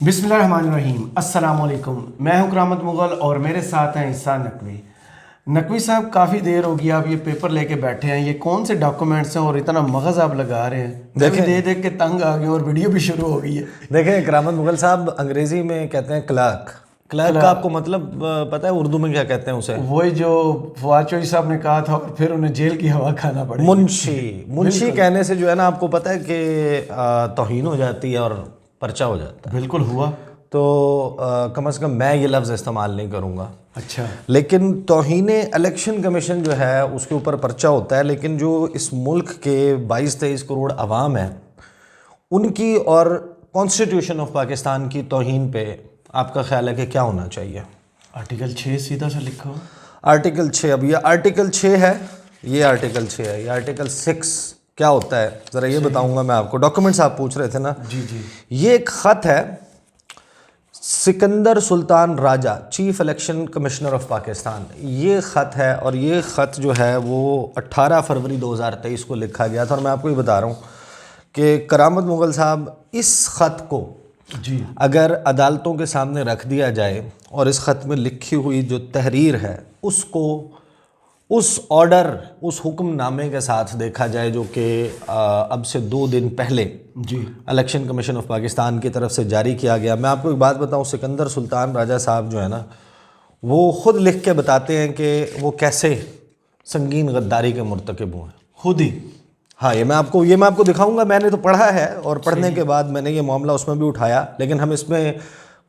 بسم اللہ الرحمن الرحیم. السلام علیکم. میں ہوں کرامت مغل اور میرے ساتھ ہیں احسان نقوی. نقوی صاحب کافی دیر ہو گئی آپ یہ پیپر لے کے بیٹھے ہیں, یہ کون سے ڈاکومنٹس ہیں اور اتنا مغز آپ لگا رہے ہیں؟ دیکھیں دیکھ کے تنگ آ گئے اور ویڈیو بھی شروع ہو گئی ہے. دیکھیں کرامت مغل صاحب, انگریزی میں کہتے ہیں کلرک. کلرک کا آپ کو مطلب پتہ ہے اردو میں کیا کہتے ہیں اسے؟ وہی جو فواد چوہدری صاحب نے کہا تھا اور پھر انہیں جیل کی ہوا کھانا پڑے. منشی. منشی کہنے سے جو ہے نا آپ کو پتہ ہے کہ توہین ہو جاتی ہے اور پرچہ ہو جاتا ہے. بالکل ہوا. تو کم از کم میں یہ لفظ استعمال نہیں کروں گا. اچھا. لیکن توہین الیکشن کمیشن جو ہے اس کے اوپر پرچہ ہوتا ہے, لیکن جو اس ملک کے 22-23 کروڑ عوام ہیں ان کی اور کانسٹیٹیوشن آف پاکستان کی توہین پہ آپ کا خیال ہے کہ کیا ہونا چاہیے؟ آرٹیکل 6 سیدھا سے لکھا ہو. آرٹیکل 6, اب یہ آرٹیکل 6 ہے, یہ آرٹیکل 6 ہے. یہ آرٹیکل 6 کیا ہوتا ہے ذرا یہ بتاؤں گا میں آپ کو. ڈاکومنٹس آپ پوچھ رہے تھے نا. جی جی. یہ ایک خط ہے Sikandar Sultan Raja, chief election commissioner of Pakistan. یہ خط ہے اور یہ خط جو ہے وہ 18 فروری 2023 کو لکھا گیا تھا. اور میں آپ کو یہ بتا رہا ہوں کہ کرامت مغل صاحب اس خط کو جی اگر عدالتوں کے سامنے رکھ دیا جائے اور اس خط میں لکھی ہوئی جو تحریر ہے اس کو اس آرڈر, اس حکم نامے کے ساتھ دیکھا جائے جو کہ اب سے 2 دن پہلے جی الیکشن کمیشن آف پاکستان کی طرف سے جاری کیا گیا. میں آپ کو ایک بات بتاؤں, سکندر سلطان راجہ صاحب جو ہے نا وہ خود لکھ کے بتاتے ہیں کہ وہ کیسے سنگین غداری کے مرتکب ہوئے ہیں خود ہی. ہاں, یہ میں آپ کو دکھاؤں گا. میں نے تو پڑھا ہے اور پڑھنے کے بعد میں نے یہ معاملہ اس میں بھی اٹھایا, لیکن ہم اس میں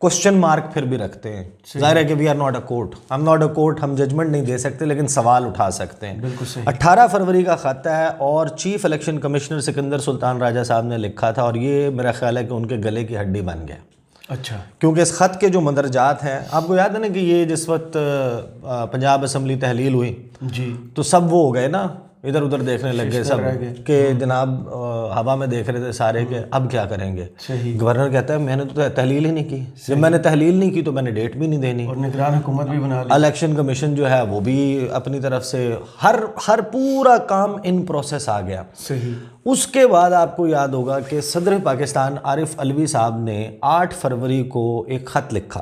کوشچن مارک پھر بھی رکھتے ہیں. ظاہر ہے کہ we are not a court, ہم ناٹ اے کورٹ, ہم ججمنٹ نہیں دے سکتے لیکن سوال اٹھا سکتے ہیں. بالکل صحیح. 18 فروری کا خط ہے اور chief election commissioner Sikandar Sultan راجہ صاحب نے لکھا تھا, اور یہ میرا خیال ہے کہ ان کے گلے کی ہڈی بن گیا. اچھا. کیونکہ اس خط کے جو مندرجات ہیں, آپ کو یاد ہے نا کہ یہ جس وقت پنجاب اسمبلی تحلیل ہوئی جی تو سب وہ ہو گئے نا, ادھر ادھر دیکھنے لگ گئے سب کہ جناب ہوا میں دیکھ رہے تھے سارے کہ اب کیا کریں گے. صحیح. گورنر کہتا ہے میں نے تو تحلیل ہی نہیں کی, جب میں نے تحلیل نہیں کی تو میں نے ڈیٹ بھی نہیں دینی. اور نگران حکومت بھی بنا لی. الیکشن کمیشن جو ہے وہ بھی اپنی طرف سے ہر پورا کام ان پروسیس آ گیا. صحیح. اس کے بعد آپ کو یاد ہوگا کہ صدر پاکستان عارف علوی صاحب نے 8 فروری کو ایک خط لکھا.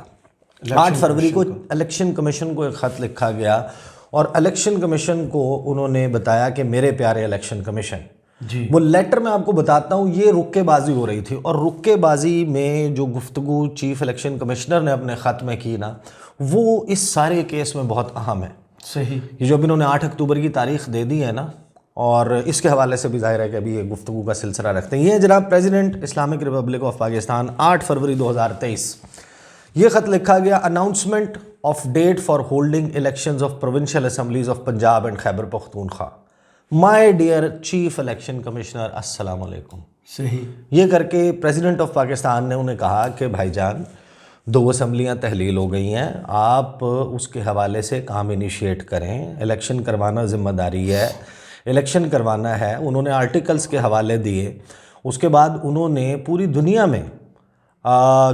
8 فروری کو الیکشن کمیشن کو ایک خط لکھا گیا اور الیکشن کمیشن کو انہوں نے بتایا کہ میرے پیارے الیکشن کمیشن, جی وہ لیٹر میں آپ کو بتاتا ہوں, یہ رکے بازی ہو رہی تھی. اور رکے بازی میں جو گفتگو چیف الیکشن کمشنر نے اپنے خط میں کی نا, وہ اس سارے کیس میں بہت اہم ہے. صحیح. یہ جو اب انہوں نے 8 اکتوبر کی تاریخ دے دی ہے نا, اور اس کے حوالے سے بھی ظاہر ہے کہ ابھی یہ گفتگو کا سلسلہ رکھتے ہیں. یہ جناب president Islamic republic of Pakistan 8 فروری 2023 یہ خط لکھا گیا, announcement of date for holding elections of provincial assemblies of Punjab and Khyber Pakhtunkhwa. My dear chief election commissioner, السلام علیکم. صحیح. یہ کر کے پریزیڈنٹ آف پاکستان نے انہیں کہا کہ بھائی جان 2 اسمبلیاں تحلیل ہو گئی ہیں, آپ اس کے حوالے سے کام انیشیٹ کریں. الیکشن کروانا ذمہ داری ہے, الیکشن کروانا ہے. انہوں نے آرٹیکلز کے حوالے دیے. اس کے بعد انہوں نے پوری دنیا میں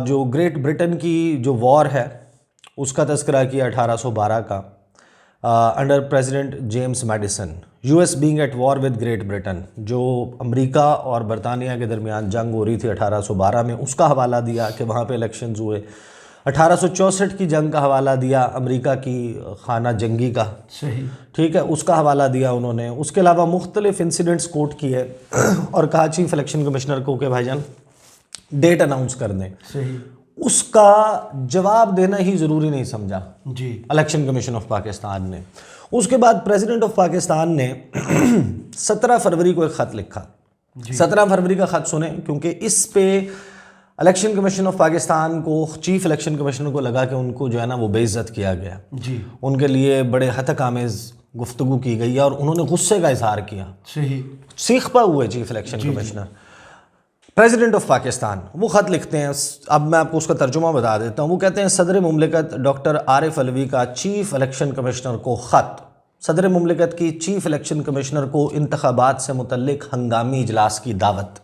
جو گریٹ برٹن کی جو وار ہے اس کا تذکرہ کیا 1812 کا, under president James Madison. U S being at war with Great Britain, جو امریکہ اور برطانیہ کے درمیان جنگ ہو رہی تھی 1812 میں, اس کا حوالہ دیا کہ وہاں پہ الیکشنز ہوئے. 1864 کی جنگ کا حوالہ دیا, امریکہ کی خانہ جنگی کا. صحیح. ٹھیک ہے, اس کا حوالہ دیا انہوں نے. اس کے علاوہ مختلف انسیڈنٹس کوٹ کیے اور کہا چیف الیکشن کمشنر کو کہ بھائی جان ڈیٹ اناؤنس کر دیں. صحیح. اس کا جواب دینا ہی ضروری نہیں سمجھا جی الیکشن کمیشن آف پاکستان نے. اس کے بعد پریزیڈنٹ آف پاکستان نے 17 فروری کو ایک خط لکھا. 17 فروری کا خط سنیں, کیونکہ اس پہ الیکشن کمیشن آف پاکستان کو, چیف الیکشن کمیشنر کو لگا کہ ان کو جو ہے نا وہ بے عزت کیا گیا. جی. ان کے لیے بڑے ہتک آمیز گفتگو کی گئی ہے اور انہوں نے غصے کا اظہار کیا. صحیح. سیخ پا ہوئے chief election commissioner. President of Pakistan وہ خط لکھتے ہیں, اب میں آپ کو اس کا ترجمہ بتا دیتا ہوں. وہ کہتے ہیں صدر مملکت ڈاکٹر عارف علوی کا چیف الیکشن کمشنر کو خط. صدر مملکت کی چیف الیکشن کمشنر کو انتخابات سے متعلق ہنگامی اجلاس کی دعوت.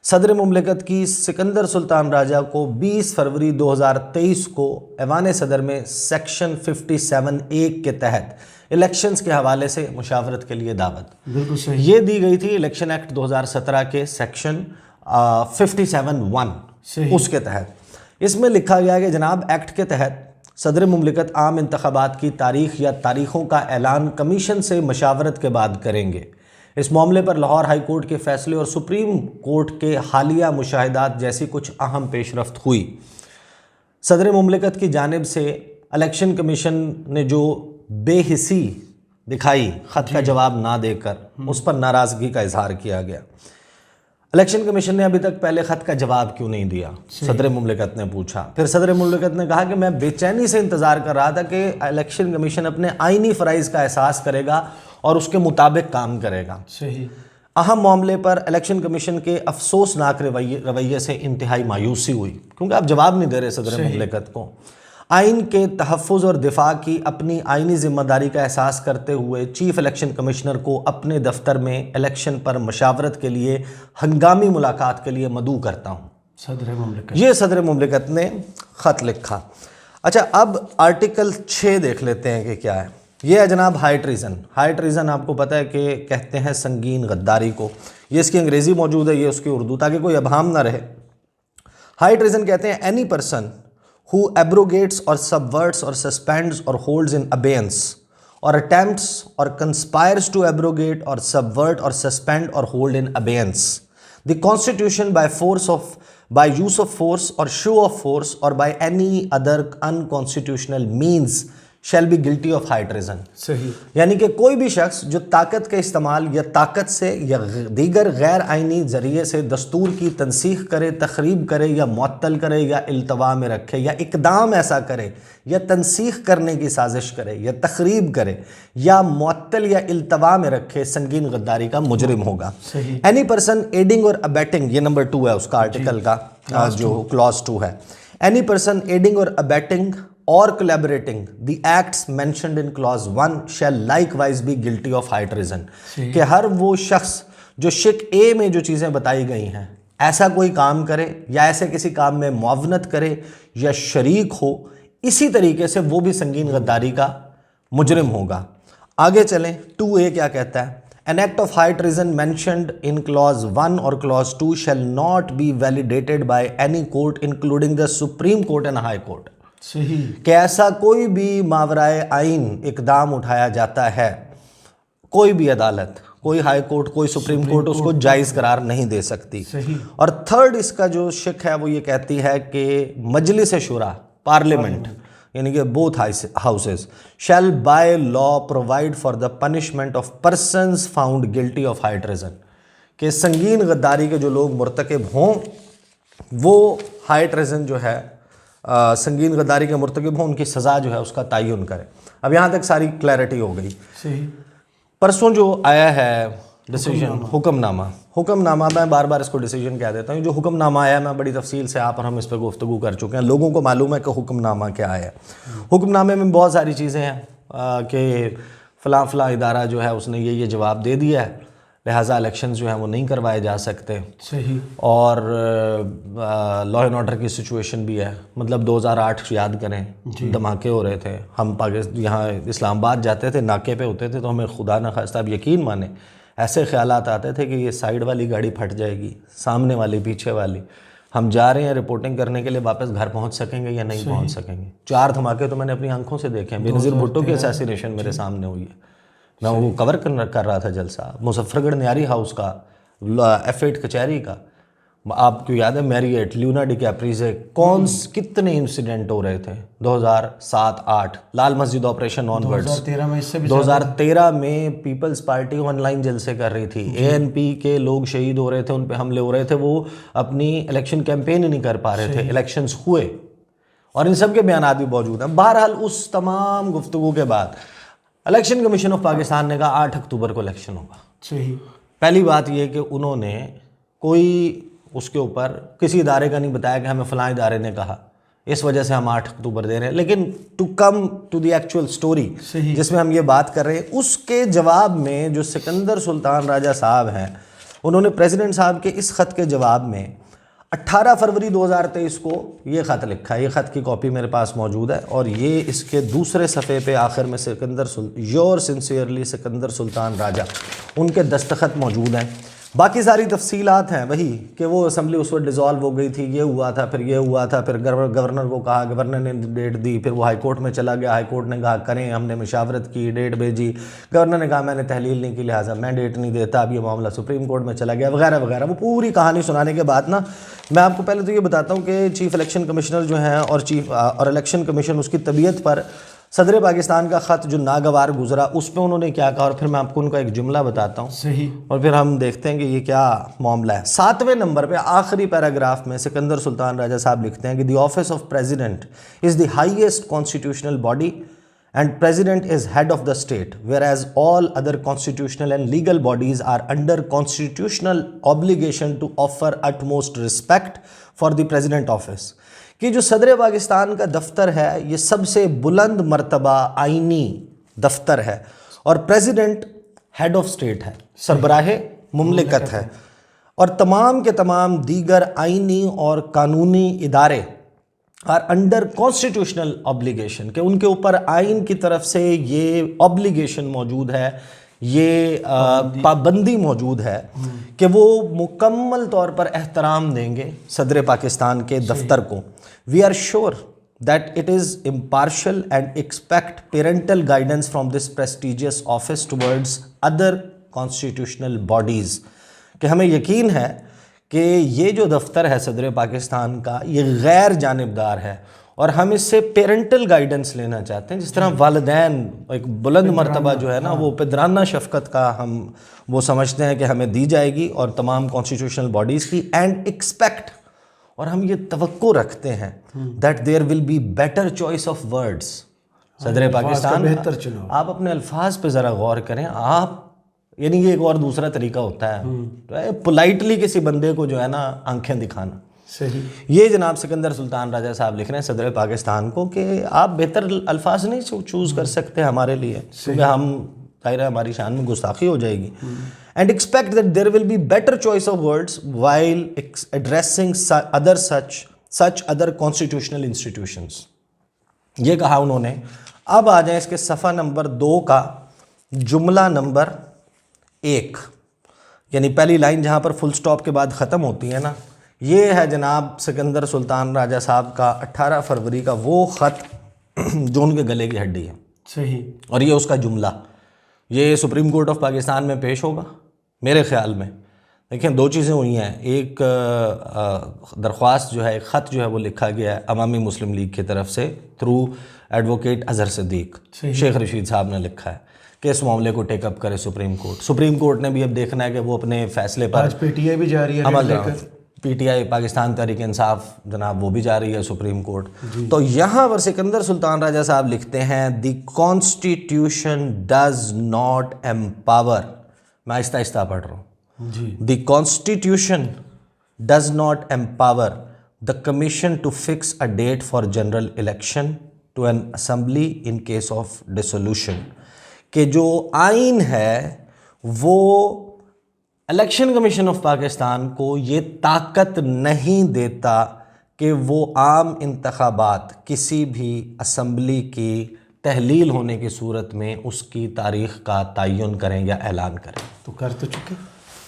صدر مملکت کی سکندر سلطان راجہ کو 20 فروری 2023 کو ایوان صدر میں سیکشن 57(1) کے تحت الیکشنز کے حوالے سے مشاورت کے لیے دعوت. بالکل صحیح. یہ دی گئی تھی الیکشن ایکٹ 2017 کے سیکشن 57(1) اس کے تحت. اس میں لکھا گیا کہ جناب ایکٹ کے تحت صدر مملکت عام انتخابات کی تاریخ یا تاریخوں کا اعلان کمیشن سے مشاورت کے بعد کریں گے۔ اس معاملے پر لاہور ہائی کورٹ کے فیصلے اور سپریم کورٹ کے حالیہ مشاہدات جیسی کچھ اہم پیش رفت ہوئی۔ صدر مملکت کی جانب سے الیکشن کمیشن نے جو بے حسی دکھائی خط کا جواب نہ دے کر، اس پر ناراضگی کا اظہار کیا گیا۔ الیکشن کمیشن نے ابھی تک پہلے خط کا جواب کیوں نہیں دیا؟ صدر مملکت نے پوچھا۔ پھر صدر مملکت نے کہا کہ میں بے چینی سے انتظار کر رہا تھا کہ الیکشن کمیشن اپنے آئینی فرائض کا احساس کرے گا اور اس کے مطابق کام کرے گا۔ صحیح۔ اہم معاملے پر الیکشن کمیشن کے افسوسناک رویے سے انتہائی مایوسی ہوئی، کیونکہ آپ جواب نہیں دے رہے صدر مملکت کو۔ آئین کے تحفظ اور دفاع کی اپنی آئینی ذمہ داری کا احساس کرتے ہوئے چیف الیکشن کمشنر کو اپنے دفتر میں الیکشن پر مشاورت کے لیے ہنگامی ملاقات کے لیے مدعو کرتا ہوں۔ صدر مملکت، یہ صدر مملکت نے خط لکھا۔ اچھا، اب آرٹیکل 6 دیکھ لیتے ہیں کہ کیا ہے۔ یہ ہے جناب ہائی ٹریزن۔ ہائی ٹریزن آپ کو پتہ ہے کہ کہتے ہیں سنگین غداری کو۔ یہ اس کی انگریزی موجود ہے، یہ اس کی اردو، تاکہ کوئی ابہام نہ رہے۔ ہائی ٹریزن کہتے ہیں any person who abrogates or subverts or suspends or holds in abeyance or attempts or conspires to abrogate or subvert or suspend or hold in abeyance the constitution by use of force or show of force or by any other unconstitutional means shall be guilty of high treason۔ صحیح۔ یعنی کہ کوئی بھی شخص جو طاقت کے استعمال یا طاقت سے یا دیگر غیر آئینی ذریعے سے دستور کی تنسیخ کرے، تخریب کرے یا معطل کرے یا التوا میں رکھے یا اقدام ایسا کرے یا تنسیخ کرنے کی سازش کرے یا تخریب کرے یا معطل یا التوا میں رکھے، سنگین غداری کا مجرم ہوگا۔ صحیح۔ اینی پرسن ایڈنگ اور ابیٹنگ، یہ نمبر 2 ہے اس کا آرٹیکل کا، جو کلاس 2 ہے۔ اینی پرسن ایڈنگ اور ابیٹنگ or collaborating the acts mentioned in clause 1 shall likewise be guilty of high treason۔ کہ ہر وہ شخص جو شق A میں جو چیزیں بتائی گئی ہیں ایسا کوئی کام کرے یا ایسے کسی کام میں معاونت کرے یا شریک ہو، اسی طریقے سے وہ بھی سنگین غداری کا مجرم ہوگا۔ آگے چلیں، 2A کیا کہتا ہے؟ An act of high treason mentioned in clause 1 or clause 2 shall not be validated by any court including the Supreme Court and High Court۔ صحیح۔ کہ ایسا کوئی بھی ماورائے آئین اقدام اٹھایا جاتا ہے، کوئی بھی عدالت، کوئی ہائی کورٹ، کوئی سپریم کورٹ اس کو جائز قرار نہیں دے سکتی۔ صحیح۔ اور تھرڈ اس کا جو شق ہے وہ یہ کہتی ہے کہ مجلس شورا، پارلیمنٹ، یعنی کہ both houses shall by law provide for the punishment of persons found guilty of high treason, کہ سنگین غداری کے جو لوگ مرتکب ہوں وہ ہائی ٹریزن جو ہے، سنگین غداری کے مرتکب ہوں، ان کی سزا جو ہے اس کا تعین کرے۔ اب یہاں تک ساری کلیئرٹی ہو گئی۔ صحیح۔ پرسوں جو آیا ہے ڈیسیجن، حکم نامہ، میں بار بار اس کو ڈیسیجن کہہ دیتا ہوں، جو حکم نامہ آیا ہے میں بڑی تفصیل سے آپ اور ہم اس پہ گفتگو کر چکے ہیں، لوگوں کو معلوم ہے کہ حکم نامہ کیا ہے۔ حکم نامے میں بہت ساری چیزیں ہیں کہ فلاں ادارہ جو ہے اس نے یہ جواب دے دیا ہے، لہٰذا الیکشنز جو ہیں وہ نہیں کروائے جا سکتے۔ صحیح۔ اور لا اینڈ آرڈر کی سچویشن بھی ہے، مطلب 2008 یاد کریں، دھماکے ہو رہے تھے، ہم یہاں اسلام آباد جاتے تھے، ناکے پہ ہوتے تھے تو ہمیں خدا نخواستہ، آپ یقین مانیں، ایسے خیالات آتے تھے کہ یہ سائیڈ والی گاڑی پھٹ جائے گی، سامنے والی، پیچھے والی، ہم جا رہے ہیں رپورٹنگ کرنے کے لیے، واپس گھر پہنچ سکیں گے یا نہیں پہنچ سکیں گے۔ 4 دھماکے تو میں نے اپنی آنکھوں سے دیکھے ہیں۔ بینظیر بھٹو کی اسیسینیشن میرے سامنے ہوئی ہے، میں وہ کور کر رہا تھا جلسہ، مظفر گڑھ نیاری ہاؤس کا، F8 کچہری کا، آپ کو یاد ہے میریٹ، لیونا ڈی کیپری سے کتنے انسیڈنٹ ہو رہے تھے، 2007-8 Lal Masjid operation on words, 2013 میں پیپلز پارٹی آن لائن جلسے کر رہی تھی، ANP کے لوگ شہید ہو رہے تھے، ان پہ حملے ہو رہے تھے، وہ اپنی الیکشن کیمپین ہی نہیں کر پا رہے تھے، الیکشنز ہوئے، اور ان سب کے بیانات بھی موجود ہیں۔ بہرحال اس تمام گفتگو کے بعد الیکشن کمیشن آف پاکستان نے کہا 8 اکتوبر کو الیکشن ہوگا۔ صحیح۔ پہلی بات یہ کہ انہوں نے کوئی اس کے اوپر کسی ادارے کا نہیں بتایا کہ ہمیں فلاں ادارے نے کہا، اس وجہ سے ہم 8 اکتوبر دے رہے ہیں۔ لیکن to come to the actual story جس میں ہم یہ بات کر رہے ہیں، اس کے جواب میں جو سکندر سلطان راجہ صاحب ہیں، انہوں نے پریزیڈنٹ صاحب کے اس خط کے جواب میں 18 فروری 2023 کو یہ خط لکھا ہے۔ یہ خط کی کاپی میرے پاس موجود ہے، اور یہ اس کے دوسرے صفحے پہ آخر میں یور سنسیئرلی سکندر سلطان راجہ، ان کے دستخط موجود ہیں۔ باقی ساری تفصیلات ہیں وہی کہ وہ اسمبلی اس وقت ڈیزالو ہو گئی تھی، یہ ہوا تھا، پھر یہ ہوا تھا، پھر گورنر کو کہا، گورنر نے ڈیٹ دی، پھر وہ ہائی کورٹ میں چلا گیا، ہائی کورٹ نے کہا کریں، ہم نے مشاورت کی، ڈیٹ بھیجی، گورنر نے کہا میں نے تحلیل نہیں کی لہٰذا میں ڈیٹ نہیں دیتا، اب یہ معاملہ سپریم کورٹ میں چلا گیا وغیرہ وغیرہ. وہ پوری کہانی سنانے کے بعد نا میں آپ کو پہلے تو یہ بتاتا ہوں کہ چیف الیکشن کمشنر جو ہیں اور الیکشن کمیشن اس کی طبیعت پر صدر پاکستان کا خط جو ناگوار گزرا اس پہ انہوں نے کیا کہا، اور پھر میں آپ کو ان کا ایک جملہ بتاتا ہوں صحیح، اور پھر ہم دیکھتے ہیں کہ یہ کیا معاملہ ہے. 7ویں نمبر پہ آخری پیراگراف میں سکندر سلطان راجہ صاحب لکھتے ہیں کہ the office of president is the highest constitutional body and president is head of the state, whereas all other constitutional and legal bodies are under constitutional obligation to offer utmost respect for the president office. کہ جو صدر پاکستان کا دفتر ہے یہ سب سے بلند مرتبہ آئینی دفتر ہے، اور پریزیڈنٹ ہیڈ آف اسٹیٹ ہے، سربراہ مملکت ہے، اور تمام کے تمام دیگر آئینی اور قانونی ادارے آر انڈر کانسٹیٹیوشنل obligation، کہ ان کے اوپر آئین کی طرف سے یہ obligation موجود ہے، یہ پابندی موجود ہے کہ وہ مکمل طور پر احترام دیں گے صدر پاکستان کے دفتر کو. We are sure that it is impartial and expect parental guidance from this prestigious office towards other constitutional bodies. کہ ہمیں یقین ہے کہ یہ جو دفتر ہے صدر پاکستان کا یہ غیر جانبدار ہے، اور ہم اس سے پیرنٹل گائیڈنس لینا چاہتے ہیں، جس طرح والدین ایک بلند مرتبہ جو ہے نا وہ پدرانہ شفقت کا ہم وہ سمجھتے ہیں کہ ہمیں دی جائے گی، اور تمام کانسٹیٹیوشنل باڈیز کی. اینڈ ایکسپیکٹ، اور ہم یہ توقع رکھتے ہیں that there will be better choice of words. صدر پاکستان آپ اپنے الفاظ پہ ذرا غور کریں. آپ یعنی یہ ایک اور دوسرا طریقہ ہوتا ہے پولائٹلی کسی بندے کو جو ہے نا آنکھیں دکھانا. صحیح. یہ جناب سکندر سلطان راجہ صاحب لکھ رہے ہیں صدر پاکستان کو کہ آپ بہتر الفاظ نہیں چوز کر سکتے ہمارے لیے، کیونکہ ہم ظاہر ہے ہماری شان میں گستاخی ہو جائے گی. And expect that there will be better choice of words while addressing such other constitutional institutions. یہ کہا انہوں نے. اب آ جائیں اس کے صفحہ نمبر 2 کا جملہ نمبر 1، یعنی پہلی لائن جہاں پر فل سٹاپ کے بعد ختم ہوتی ہے نا، یہ ہے جناب سکندر سلطان راجہ صاحب کا 18 فروری کا وہ خط جو ان کے گلے کی ہڈی ہے. صحیح. اور یہ اس کا جملہ یہ سپریم کورٹ آف پاکستان میں پیش ہوگا میرے خیال میں. دیکھیں 2 چیزیں ہوئی ہیں. ایک درخواست جو ہے، ایک خط جو ہے وہ لکھا گیا ہے عوامی مسلم لیگ کی طرف سے تھرو ایڈوکیٹ اظہر صدیق. صحیح. شیخ رشید صاحب نے لکھا ہے کہ اس معاملے کو ٹیک اپ کرے سپریم کورٹ. سپریم کورٹ نے بھی اب دیکھنا ہے کہ وہ اپنے فیصلے پر آج پی ٹی آئی بھی جا رہی ہے عمل. P T I Pakistan Tehreek Insaf جناب وہ بھی جا رہی ہے سپریم کورٹ. تو یہاں پر سکندر سلطان راجہ صاحب لکھتے ہیں the constitution does not empower. میں آہستہ آہستہ پڑھ رہا ہوں. جی. The constitution does not empower the commission to fix a date for general election to an assembly in case of dissolution. کہ جو آئین ہے وہ الیکشن کمیشن آف پاکستان کو یہ طاقت نہیں دیتا کہ وہ عام انتخابات کسی بھی اسمبلی کی تحلیل ہونے کی صورت میں اس کی تاریخ کا تعین کریں یا اعلان کریں. تو کر تو چکے.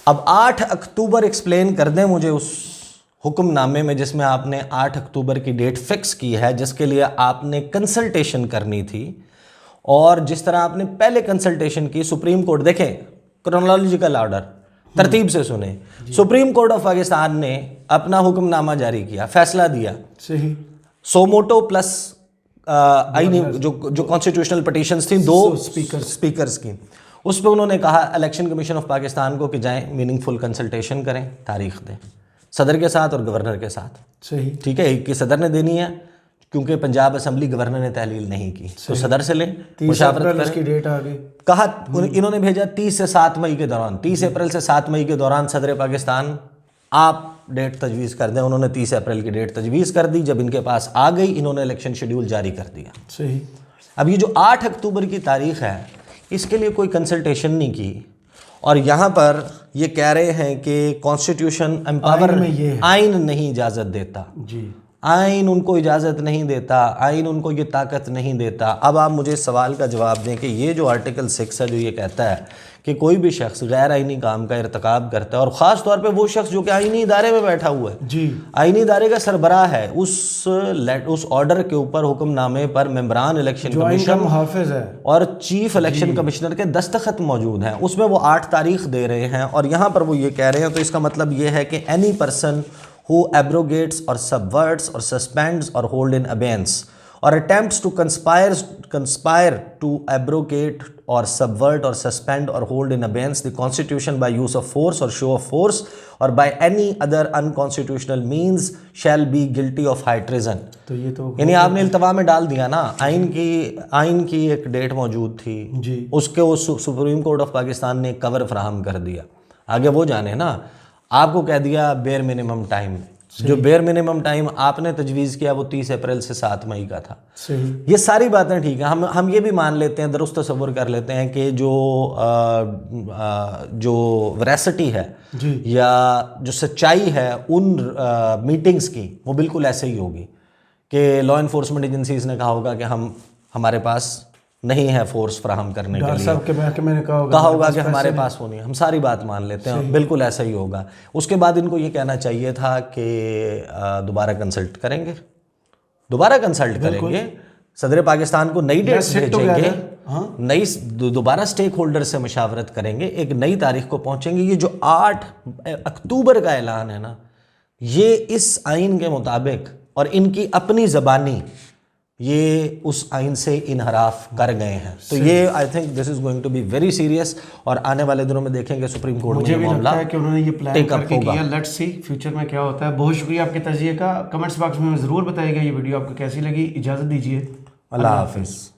اب 8 اکتوبر ایکسپلین کر دیں مجھے اس حکم نامے میں جس میں آپ نے 8 اکتوبر کی ڈیٹ فکس کی ہے، جس کے لیے آپ نے کنسلٹیشن کرنی تھی، اور جس طرح آپ نے پہلے کنسلٹیشن کی سپریم کورٹ. دیکھیں کرونالوجیکل آرڈر ترتیب سے سنیں. سپریم کورٹ آف پاکستان نے اپنا حکم نامہ جاری کیا، فیصلہ دیا. صحیح. سوموٹو پلس آئینی جو کانسٹیٹیوشنل پٹیشنز تھیں 2 اسپیکرز کی، اس پہ انہوں نے کہا الیکشن کمیشن آف پاکستان کو کہ جائیں میننگ فل کنسلٹیشن کریں، تاریخ دیں صدر کے ساتھ اور گورنر کے ساتھ. صحیح. ٹھیک ہے. ایک کی صدر نے دینی ہے کیونکہ پنجاب اسمبلی گورنر نے تحلیل نہیں کی، تو صدر سے لیں مشاورت کریں. کی ڈیٹ آ گئی. کہا انہوں نے بھیجا 30 سے 7 مئی کے دوران، 30 اپریل سے 7 مئی کے دوران صدر پاکستان آپ ڈیٹ تجویز کر دیں. انہوں نے 30 اپریل کی ڈیٹ تجویز کر دی. جب ان کے پاس آ گئی انہوں نے الیکشن شیڈیول جاری کر دیا. صحیح. اب یہ جو 8 اکتوبر کی تاریخ ہے اس کے لیے کوئی کنسلٹیشن نہیں کی، اور یہاں پر یہ کہہ رہے ہیں کہ کانسٹیٹیوشن ایمپاور آئین نہیں اجازت دیتا. جی. آئین ان کو اجازت نہیں دیتا, آئین ان کو یہ طاقت نہیں دیتا. اب آپ مجھے اس سوال کا جواب دیں کہ یہ جو آرٹیکل 6 ہے جو یہ کہتا ہے کہ کوئی بھی شخص غیر آئینی کام کا ارتکاب کرتا ہے, اور خاص طور پہ وہ شخص جو کہ آئینی ادارے میں بیٹھا ہوا ہے, جی آئینی ادارے کا سربراہ ہے, اس آرڈر کے اوپر, حکم نامے پر ممبران الیکشن جو آئین کا کمیشن محافظ ہے اور چیف الیکشن کمشنر کے دستخط موجود ہیں. اس میں وہ 8 تاریخ دے رہے ہیں, اور یہاں پر وہ یہ کہہ رہے ہیں, تو اس کا مطلب یہ ہے کہ any person who abrogates or subverts or suspends or hold in abeyance or attempts to conspire to abrogate or subvert or suspend or hold in abeyance the constitution by use of force or show of force or by any other unconstitutional means shall be guilty of high treason. تو یہ تو یعنی آپ نے التوا میں ڈال دیا نا, آئین کی ایک ڈیٹ موجود تھی, جی اس کے وہ سپریم کورٹ آف پاکستان نے ایک کور فراہم کر دیا. آگے وہ جانے نا, آپ کو کہہ دیا بیئر منیمم ٹائم, جو بیئر منیمم ٹائم آپ نے تجویز کیا وہ 30 اپریل سے 7 مئی کا تھا. صحیح. یہ ساری باتیں ٹھیک ہیں, ہم یہ بھی مان لیتے ہیں, درست تصور کر لیتے ہیں کہ جو ویراسٹی ہے جی یا جو سچائی ہے ان میٹنگز کی وہ بالکل ایسے ہی ہوگی کہ لا انفورسمنٹ ایجنسیز نے کہا ہوگا کہ ہمارے پاس نہیں ہے فورس فراہم کرنے کے لیے, صاحب کے محکمے نے کہا ہوگا کہ ہمارے پاس ہونی ہے, ہم ساری بات مان لیتے ہیں, بالکل ایسا ہی ہوگا. اس کے بعد ان کو یہ کہنا چاہیے تھا کہ دوبارہ کنسلٹ کریں گے, صدر پاکستان کو نئی ڈیٹس بھیجیں گے, نئی دوبارہ سٹیک ہولڈر سے مشاورت کریں گے, ایک نئی تاریخ کو پہنچیں گے. یہ جو 8 اکتوبر کا اعلان ہے نا, یہ اس آئین کے مطابق اور ان کی اپنی زبانی یہ اس آئین سے انحراف کر گئے ہیں. تو یہ I think this is going to be very serious, اور آنے والے دنوں میں دیکھیں گے سپریم کورٹ میں یہ معاملہ کہ انہوں نے یہ پلان کر کے کیا. لیٹس سی فیوچر میں کیا ہوتا ہے. بہت شکریہ آپ کے تجزیے کا. کمنٹس باکس میں ضرور بتائیے گا یہ ویڈیو آپ کو کیسی لگی. اجازت دیجیے, اللہ حافظ.